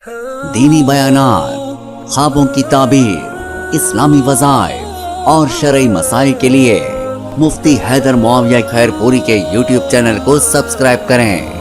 दीनी बयानात, ख्वाबों की ताबीर, इस्लामी वज़ाइफ और शरई मसाइल के लिए मुफ्ती हैदर मुआविया खैरपुरी के YouTube चैनल को सब्सक्राइब करें।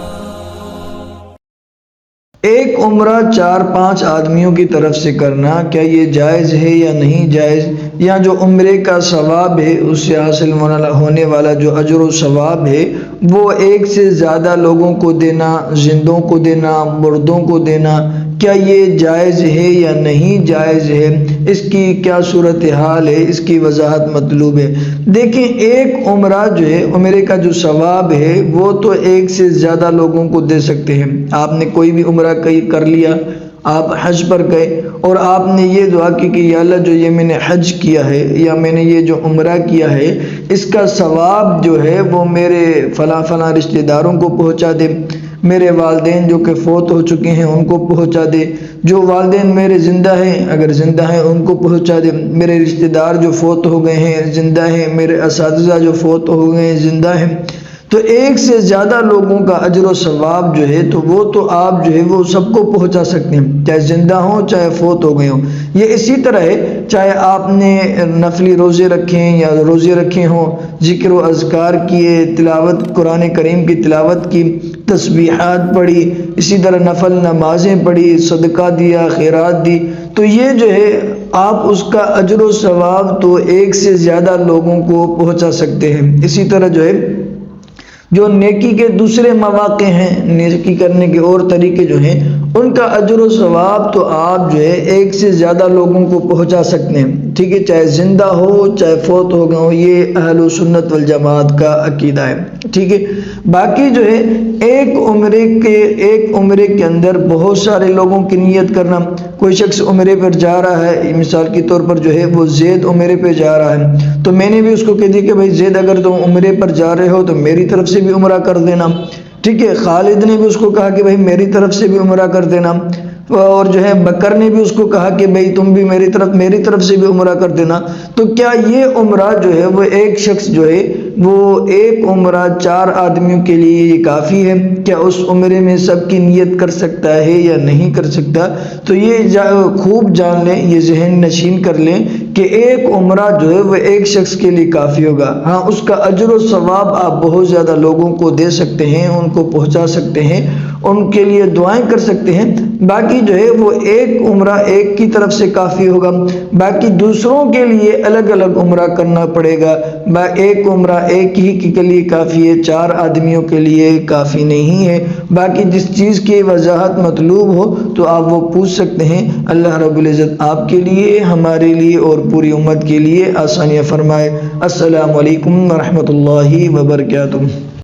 एक उम्रा 4-5 आदमियों की तरफ से करना, क्या ये जायज़ है या नहीं जायज़? या जो उम्रे का सवाब है उससे हासिल होने वाला जो अजर व सवाब है वो एक से ज़्यादा लोगों को देना, जिंदों को देना, मुर्दों को देना, क्या ये जायज़ है या नहीं जायज़ है? इसकी क्या सूरत हाल है, इसकी वजाहत मतलूब है। देखें, एक उम्रा जो है, उम्रे का जो सवाब है वो तो एक से ज़्यादा लोगों को दे सकते हैं। आपने कोई भी उम्रा कहीं कर लिया, आप हज पर गए और आपने ये दुआ की कि या अल्लाह, जो ये मैंने हज किया है या मैंने ये जो उम्रा किया है इसका सवाब जो है वो मेरे फला फला रिश्तेदारों को पहुंचा दे, मेरे वालदेन जो कि फौत हो चुके हैं उनको पहुंचा दे, जो वालदेन मेरे ज़िंदा हैं अगर ज़िंदा हैं उनको पहुंचा दे, मेरे रिश्तेदार जो फौत हो गए हैं ज़िंदा हैं, मेरे असातिज़ा जो फौत हो गए हैं ज़िंदा हैं। तो एक से ज़्यादा लोगों का अजर व सवाब जो है तो वो तो आप जो है वो सबको पहुंचा सकते हैं, चाहे ज़िंदा हो चाहे फौत हो गए हों। ये इसी तरह है, चाहे आपने नफली रोज़े रखे हैं या रोज़े रखे हों, ज़िक्र व अज़कार किए, तिलावत कुरान करीम की तिलावत की, तस्बीहात पढ़ी, इसी तरह नफल नमाज़ें पढ़ी, सदका दिया, खैरात दी, तो ये जो है आप उसका अजर व सवाब तो एक से ज़्यादा लोगों को पहुंचा सकते हैं। इसी तरह जो है जो नेकी के दूसरे मौके हैं, नेकी करने के और तरीके जो हैं उनका अजर व सवाब तो आप जो है एक से ज़्यादा लोगों को पहुंचा सकते हैं, ठीक है, चाहे ज़िंदा हो चाहे फौत हो गए हो। ये अहले सुन्नत वल जमात का अकीदा है, ठीक है। बाकी जो है एक उम्रे के अंदर बहुत सारे लोगों की नियत करना, कोई शख्स उम्रे पर जा रहा है, मिसाल के तौर पर जो है वो ज़ैद उम्रे पर जा रहा है, तो मैंने भी उसको कह दिया कि भाई ज़ैद, अगर तुम उम्रे पर जा रहे हो तो मेरी तरफ से भी उम्रा कर देना, ठीक है। खालिद ने भी उसको कहा कि भाई मेरी तरफ से भी उम्रा कर देना, और जो है बकर ने भी उसको कहा कि भाई तुम भी मेरी तरफ से भी उम्रा कर देना। तो क्या ये उम्रा जो है वो एक शख्स जो है वो एक उम्रा 4 आदमियों के लिए ये काफ़ी है? क्या उस उम्रे में सबकी नियत कर सकता है या नहीं कर सकता? तो ये खूब जान लें, ये जहन नशीन कर लें कि एक उम्रा जो है वो एक शख्स के लिए काफ़ी होगा। हाँ, उसका अजर व सवाब आप बहुत ज़्यादा लोगों को दे सकते हैं, उनको पहुँचा सकते हैं, उनके लिए दुआएं कर सकते हैं। बाकी जो है वो एक उम्रा एक की तरफ से काफ़ी होगा, बाकी दूसरों के लिए अलग अलग उम्रा करना पड़ेगा। एक उम्रा एक ही के लिए काफ़ी है, 4 आदमियों के लिए काफ़ी नहीं है। बाकी जिस चीज़ की वजाहत मतलूब हो तो आप वो पूछ सकते हैं। अल्लाह रब्बुल इज़्ज़त आपके लिए, हमारे लिए और पूरी उम्मत के लिए आसानियाँ फरमाए। अस्सलामु अलैकुम व रहमतुल्लाहि व बरकातुहू।